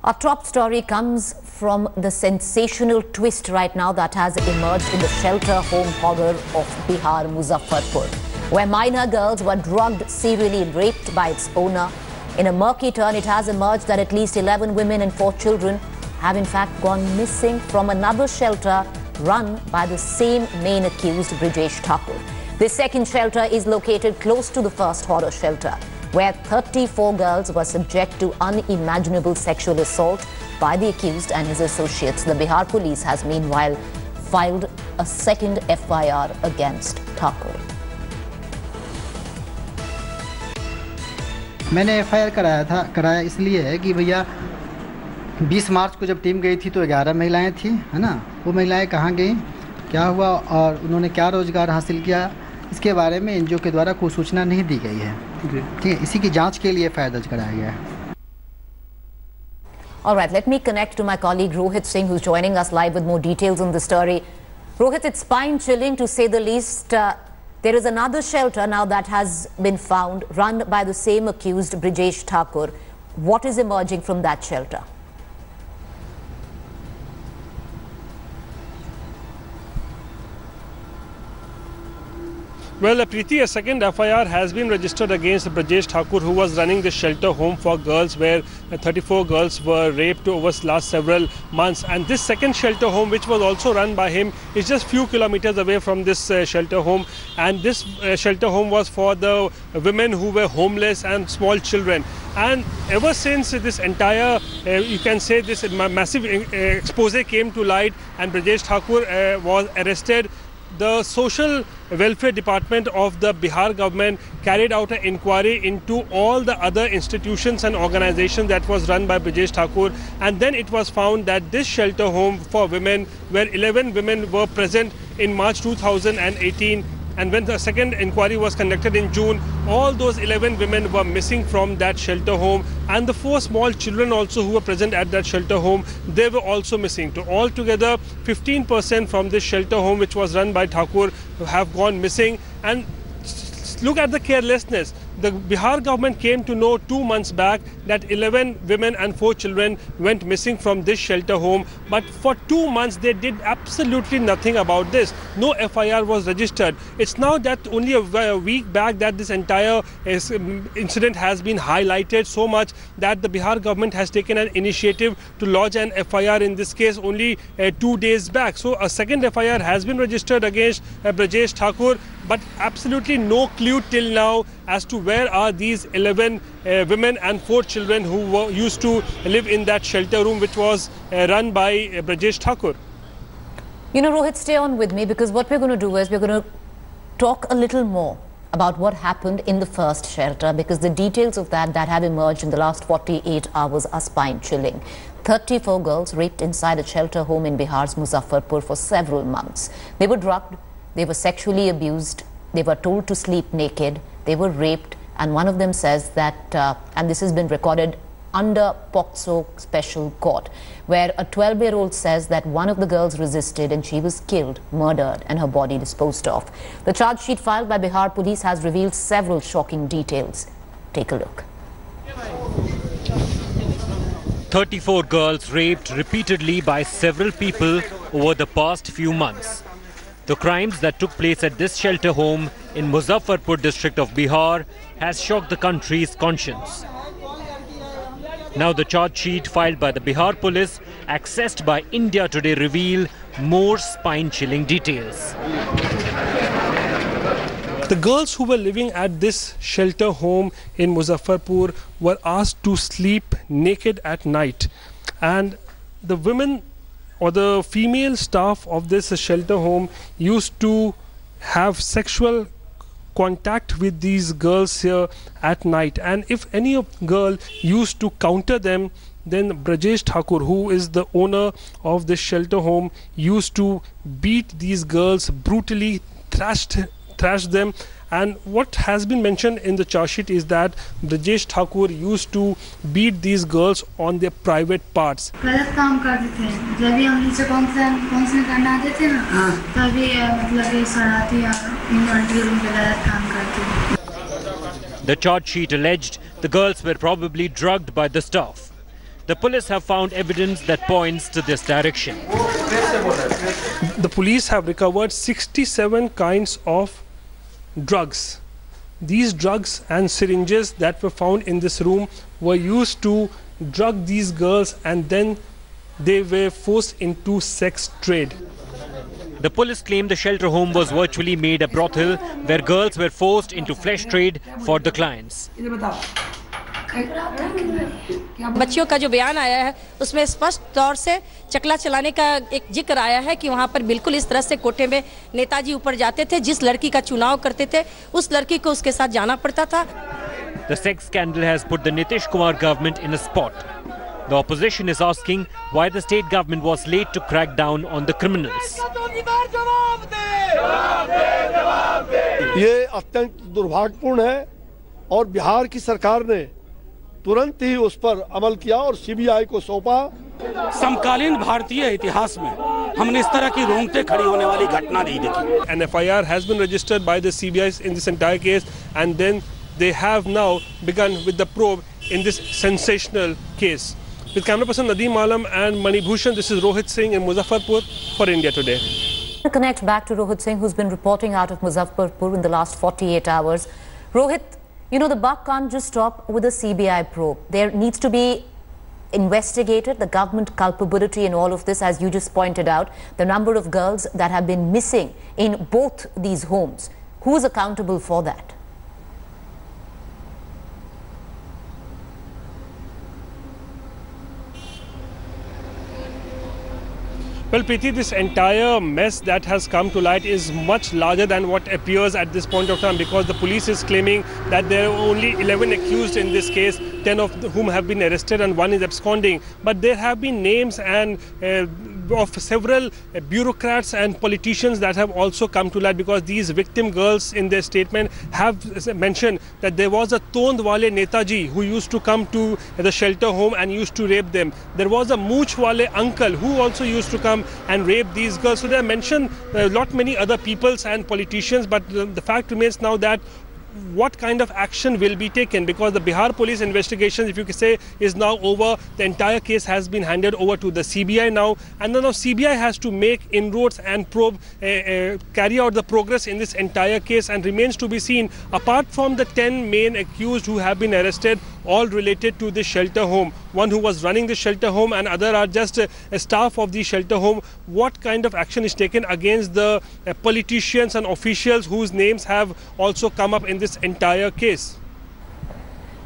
Our top story comes from the sensational twist right now that has emerged in the shelter home horror of Bihar, Muzaffarpur, where minor girls were drugged, serially raped by its owner. In a murky turn, it has emerged that at least 11 women and 4 children have in fact gone missing from another shelter run by the same main accused, Brijesh Thakur. This second shelter is located close to the first horror shelter, where 34 girls were subject to unimaginable sexual assault by the accused and his associates. The Bihar police has meanwhile filed a second FIR against Thakur. मैंने FIR कराया इसलिए है कि भैया 20 मार्च को जब team गई थी तो 11 महिलाएं थी, है ना। वो महिलाएं कहाँ गई, क्या हुआ और उन्होंने क्या रोजगार हासिल किया, इसके बारे में एनजीओ के द्वारा कोई सूचना नहीं दी गई है। ठीक है, इसी की जांच के लिए FIR दर्ज कराया गया है। All right, let me connect to my colleague Rohit Singh, who's joining us live with more details on the story. Rohit, it's spine-chilling to say the least. There is another shelter now that has been found, run by the same accused, Brijesh Thakur. What is emerging from that shelter? Well, Preeti, a second FIR has been registered against Brijesh Thakur, who was running the shelter home for girls, where 34 girls were raped over the last several months. And this second shelter home, which was also run by him, is just few kilometers away from this shelter home. And this shelter home was for the women who were homeless and small children. And ever since this entire, you can say this massive expose came to light and Brijesh Thakur was arrested, the Social Welfare Department of the Bihar government carried out an inquiry into all the other institutions and organizations that was run by Brijesh Thakur, and then it was found that this shelter home for women, where 11 women were present in March 2018, and when the second inquiry was conducted in June, all those 11 women were missing from that shelter home, and the 4 small children also who were present at that shelter home, they were also missing. So altogether 15% from this shelter home, which was run by Thakur, have gone missing. And look at the carelessness. The Bihar government came to know 2 months back that 11 women and 4 children went missing from this shelter home. But for 2 months, they did absolutely nothing about this. No FIR was registered. It's now that only a week back that this entire incident has been highlighted so much that the Bihar government has taken an initiative to lodge an FIR in this case only 2 days back. So a second FIR has been registered against Brijesh Thakur, but absolutely no clue till now as to where are these 11 women and 4 children who used to live in that shelter room which was run by Brijesh Thakur. You know, Rohit, stay on with me, because what we're going to do is we're going to talk a little more about what happened in the first shelter, because the details of that have emerged in the last 48 hours are spine-chilling. 34 girls raped inside a shelter home in Bihar's Muzaffarpur for several months. They were drugged, they were sexually abused, they were told to sleep naked, they were raped, and one of them says that, and this has been recorded under POCSO Special Court, where a 12-year-old says that one of the girls resisted and she was killed, murdered, and her body disposed of. The charge sheet filed by Bihar police has revealed several shocking details. Take a look. 34 girls raped repeatedly by several people over the past few months. The crimes that took place at this shelter home in Muzaffarpur district of Bihar has shocked the country's conscience. Now the charge sheet filed by the Bihar police, accessed by India Today, reveal more spine-chilling details. The girls who were living at this shelter home in Muzaffarpur were asked to sleep naked at night, and the women or the female staff of this shelter home used to have sexual contact with these girls here at night. And if any girl used to counter them, then Brijesh Thakur, who is the owner of this shelter home, used to beat these girls brutally, thrashed them. And what has been mentioned in the charge sheet is that Brijesh Thakur used to beat these girls on their private parts. The charge sheet alleged the girls were probably drugged by the staff. The police have found evidence that points to this direction. The police have recovered 67 kinds of drugs. These drugs and syringes that were found in this room were used to drug these girls, and then they were forced into sex trade. The police claim the shelter home was virtually made a brothel where girls were forced into flesh trade for the clients. बच्चियों का जो बयान आया है उसमें स्पष्ट तौर से चकला चलाने का एक जिक्र आया है कि वहां पर बिल्कुल इस तरह से कोठे में नेताजी ऊपर जाते थे, जिस लड़की का चुनाव करते थे उस लड़की को उसके साथ जाना पड़ता था. The sex scandal has put the Nitish Kumar government in a spot. The opposition is asking why the state government was late to crack down on the criminals. ये अत्यंत दुर्भाग्यपूर्ण है और बिहार की सरकार ने तुरंत ही उस पर अमल किया और सीबीआई को सौंपा. समकालीन भारतीय इतिहास में हमने इस तरह की रोंगटे खड़ी होने वाली घटना नहीं देखी. An FIR has been registered by the CBI in this entire case, and then they have now begun with the probe in this sensational case. With camera person Nadeem Alam and Mani Bhushan, this is Rohit Singh in Muzaffarpur for India Today. To connect back to Rohit Singh, who's been reporting out of Muzaffarpur in the last 48 hours. Rohit, you know, the buck can't just stop with a CBI probe. There needs to be investigated the government culpability in all of this, as you just pointed out, the number of girls that have been missing in both these homes. Who is accountable for that? Well, Preeti, this entire mess that has come to light is much larger than what appears at this point of time, because the police is claiming that there are only 11 accused in this case, 10 of whom have been arrested and 1 is absconding. But there have been names and of several bureaucrats and politicians that have also come to light, because these victim girls in their statement have mentioned that there was a Tondwale Netaji who used to come to the shelter home and used to rape them. There was a Moochwale uncle who also used to come and rape these girls. So they have mentioned many other peoples and politicians, but the fact remains now that what kind of action will be taken, because the Bihar police investigation, if you could say, is now over. The entire case has been handed over to the CBI now, and then now CBI has to make inroads and probe, carry out the progress in this entire case, and remains to be seen, apart from the 10 main accused who have been arrested, all related to this shelter home. One who was running the shelter home and other are just a staff of the shelter home. What kind of action is taken against the politicians and officials whose names have also come up in this entire case?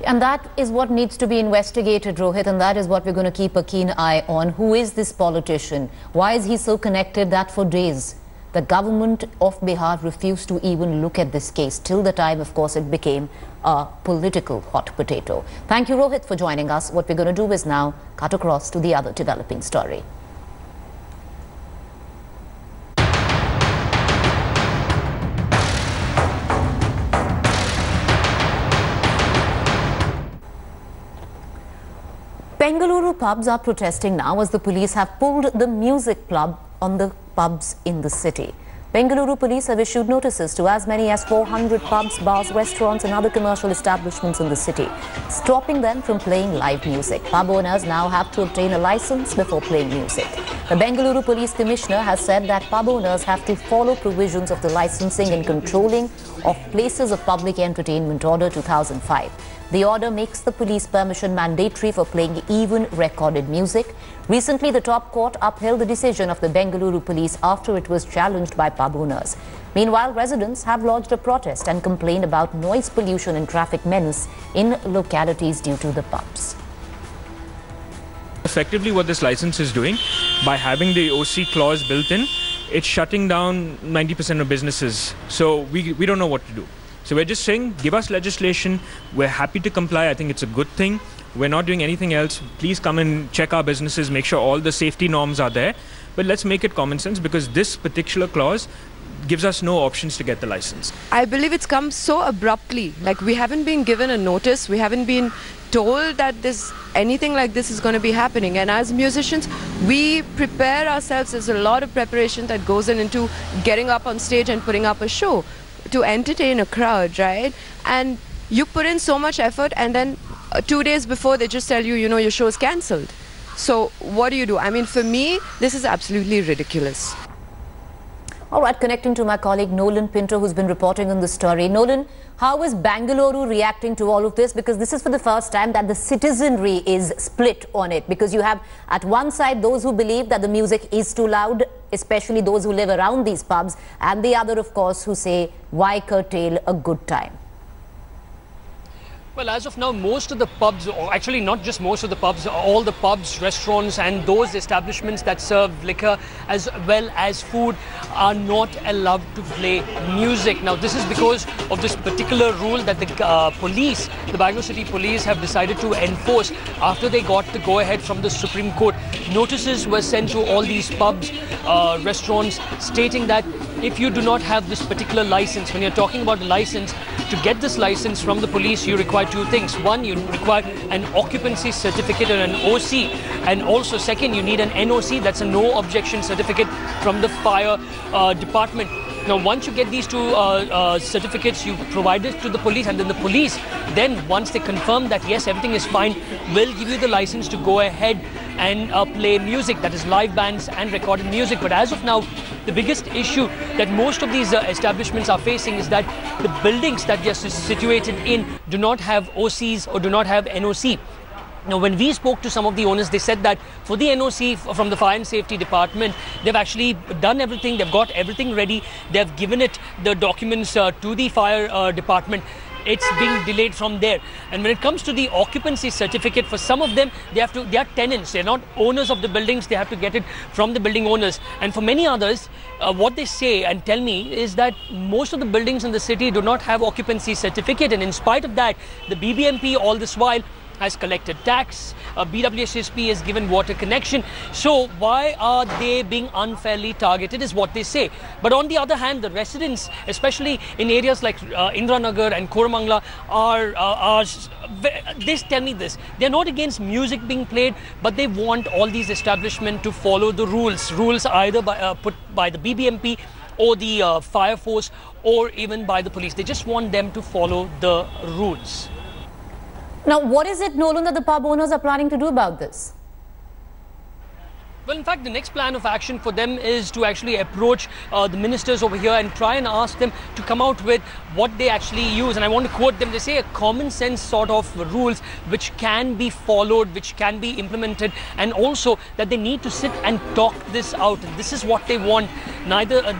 And that is what needs to be investigated, Rohit, and that is what we're going to keep a keen eye on. Who is this politician? Why is he so connected that for days the government of Bihar refused to even look at this case, till the time, of course, it became a political hot potato. Thank you, Rohit, for joining us. What we're going to do is now cut across to the other developing story. Bengaluru pubs are protesting now as the police have pulled the music plug on the pubs in the city. Bengaluru police have issued notices to as many as 400 pubs, bars, restaurants and other commercial establishments in the city, stopping them from playing live music. Pub owners now have to obtain a license before playing music. The Bengaluru Police Commissioner has said that pub owners have to follow provisions of the Licensing and Controlling of Places of Public Entertainment Order 2005. The order makes the police permission mandatory for playing even recorded music. Recently, the top court upheld the decision of the Bengaluru police after it was challenged by pub owners. Meanwhile, residents have lodged a protest and complained about noise pollution and traffic menace in localities due to the pubs. Effectively, what this license is doing, by having the OC clause built in, it's shutting down 90% of businesses. So we don't know what to do. So we're just saying, give us legislation. We're happy to comply. I think it's a good thing. We're not doing anything else. Please come and check our businesses, make sure all the safety norms are there. But let's make it common sense, because this particular clause gives us no options to get the license. I believe it's come so abruptly. Like, we haven't been given a notice. We haven't been told that anything like this is going to be happening. And as musicians, we prepare ourselves. There's a lot of preparation that goes into getting up on stage and putting up a show to entertain a crowd, right? And you put in so much effort, and then 2 days before they just tell you, you know, your show's cancelled. So what do? I mean, for me, this is absolutely ridiculous. All right, connecting to my colleague Nolan Pinto, who's been reporting on the story. Nolan, how is Bengaluru reacting to all of this? Because this is for the first time that the citizenry is split on it. Because you have at one side those who believe that the music is too loud, especially those who live around these pubs, and the other, of course, who say, why curtail a good time? Well, as of now, most of the pubs, or actually not just most of the pubs, all the pubs, restaurants and those establishments that serve liquor as well as food are not allowed to play music. Now, this is because of this particular rule that the police, the Bangalore City Police, have decided to enforce after they got the go-ahead from the Supreme Court. Notices were sent to all these pubs, restaurants, stating that if you do not have this particular license, when you're talking about the license, to get this license from the police, you require two things. One, you require an occupancy certificate or an OC, and also second, you need an NOC, that's a no objection certificate from the fire department. Now, once you get these two certificates, you provide it to the police, and then the police, then once they confirm that yes, everything is fine, will give you the license to go ahead and play music, that is live bands and recorded music. But as of now, the biggest issue that most of these establishments are facing is that the buildings that they are situated in do not have OCs or do not have NOC. Now, when we spoke to some of the owners, they said that for the NOC from the Fire and Safety Department, they've actually done everything, they've got everything ready, they've given it, the documents to the Fire Department. It's being delayed from there. And when it comes to the occupancy certificate, for some of them, they are tenants, they're not owners of the buildings, they have to get it from the building owners. And for many others, what they say and tell me is that most of the buildings in the city do not have occupancy certificate, and in spite of that, the BBMP all this while has collected tax, BWSSP has given water connection. So why are they being unfairly targeted is what they say. But on the other hand, the residents, especially in areas like Indranagar and Koramangala, they tell me this. They're not against music being played, but they want all these establishments to follow the rules. Rules either put by the BBMP or the fire force or even by the police. They just want them to follow the rules. Now, what is it, Nolan, that the pub owners are planning to do about this? Well, in fact, the next plan of action for them is to actually approach the ministers over here and try and ask them to come out with what they actually use. And I want to quote them. They say a common sense sort of rules which can be followed, which can be implemented, and also that they need to sit and talk this out. And this is what they want.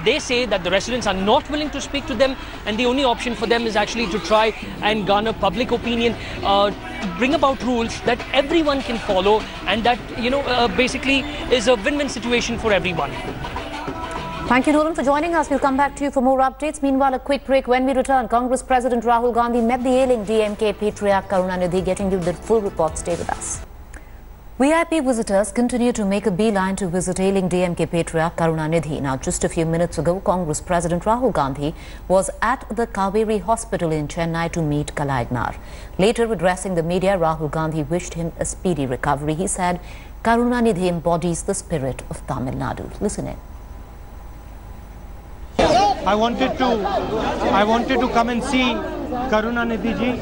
They say that the residents are not willing to speak to them, and the only option for them is actually to try and garner public opinion, to bring about rules that everyone can follow, and that, basically is a win-win situation for everyone. Thank you, Nolan, for joining us. We'll come back to you for more updates. Meanwhile, a quick break. When we return, Congress President Rahul Gandhi met the ailing DMK patriarch Karunanidhi. Getting you the full report. Stay with us. VIP visitors continue to make a beeline to visit ailing DMK patriarch Karunanidhi. Now, just a few minutes ago, Congress President Rahul Gandhi was at the Kaveri Hospital in Chennai to meet Kalaignar. Later, addressing the media, Rahul Gandhi wished him a speedy recovery. He said, Karunanidhi embodies the spirit of Tamil Nadu. Listen in. I wanted to come and see Karunanidhi ji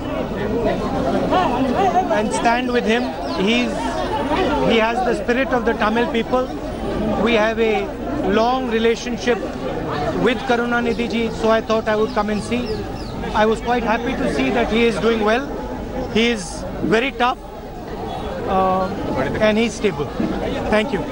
and stand with him. He has the spirit of the Tamil people. We have a long relationship with Karunanidhi ji, so I thought I would come and see. I was quite happy to see that he is doing well. He is very tough and he's stable. Thank you.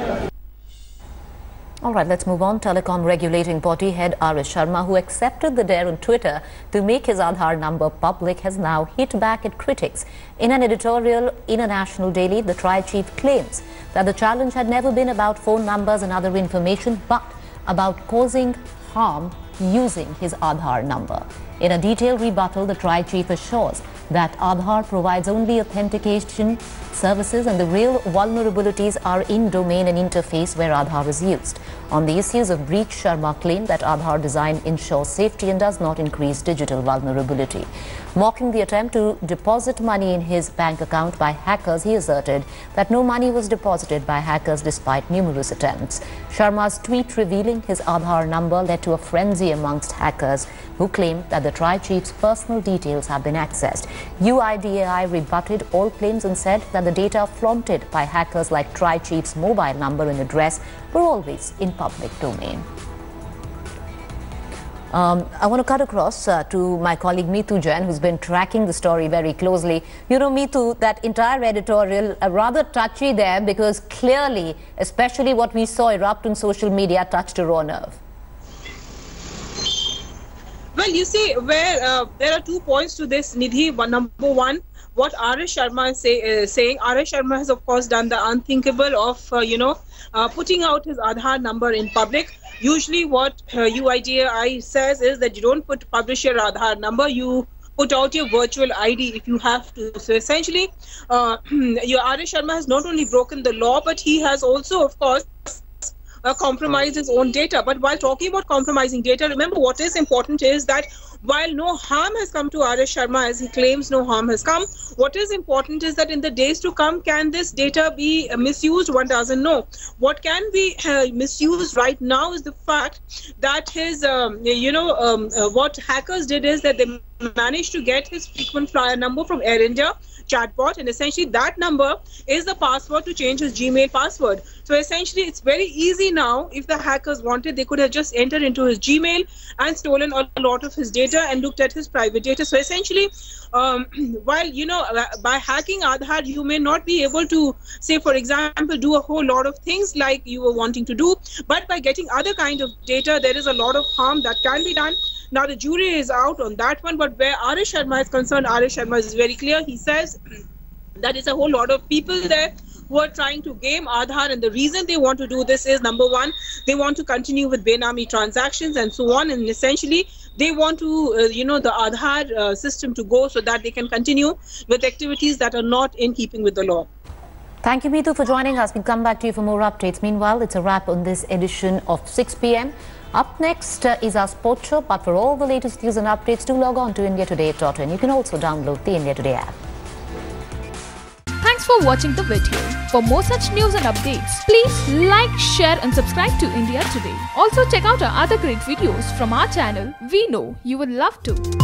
All right, let's move on. Telecom regulating body head RS Sharma, who accepted the dare on Twitter to make his Aadhaar number public, has now hit back at critics. In an editorial in a national daily, the TRAI chief claims that the challenge had never been about phone numbers and other information, but about causing harm using his Aadhaar number. In a detailed rebuttal, the TRAI chief assures that Aadhaar provides only authentication services and the real vulnerabilities are in domain and interface where Aadhaar is used. On the issues of breach, Sharma claimed that Aadhaar design ensures safety and does not increase digital vulnerability. Mocking the attempt to deposit money in his bank account by hackers, he asserted that no money was deposited by hackers despite numerous attempts. Sharma's tweet revealing his Aadhaar number led to a frenzy amongst hackers, who claim that the TRAI chief's personal details have been accessed. UIDAI rebutted all claims and said that the data flaunted by hackers like TRAI chief's mobile number and address were always in public domain. I want to cut across to my colleague Meetu Jain, who's been tracking the story very closely. You know, Meetu, that entire editorial, rather touchy there, because clearly, especially what we saw erupt on social media, touched a raw nerve. Well, you see, where there are 2 points to this, Nidhi. Number one, what RS Sharma is saying. RS Sharma has, of course, done the unthinkable of, putting out his Aadhaar number in public. Usually what UIDAI says is that you don't publish your Aadhaar number, you put out your virtual ID if you have to. So essentially, your RS Sharma has not only broken the law, but he has also, of course, compromised his own data. But while talking about compromising data, remember what is important is that while no harm has come to RS Sharma, as he claims no harm has come, what is important is that in the days to come, can this data be misused? One doesn't know. What can be misused right now is the fact that his, what hackers did is that they managed to get his frequent flyer number from Air India chatbot, and essentially that number is the password to change his Gmail password. So essentially it's very easy now. If the hackers wanted, they could have just entered into his Gmail and stolen a lot of his data and looked at his private data. So essentially, while by hacking Aadhaar, you may not be able to, say for example, do a whole lot of things like you were wanting to do, but by getting other kind of data, there is a lot of harm that can be done. Now the jury is out on that one, but where RS Sharma is concerned, RS Sharma is very clear. He says that it's a whole lot of people there who are trying to game Aadhaar, and the reason they want to do this is, number one, they want to continue with Benami transactions and so on, and essentially they want to, the Aadhaar system to go so that they can continue with activities that are not in keeping with the law. Thank you, Meetu, for joining us. We'll come back to you for more updates. Meanwhile, it's a wrap on this edition of 6 p.m. Up next is our sports show, but for all the latest news and updates, do log on to indiatoday.in. You can also download the India Today app. Thanks for watching the video. For more such news and updates, please like, share and subscribe to India Today. Also check out our other great videos from our channel. We know you will love to.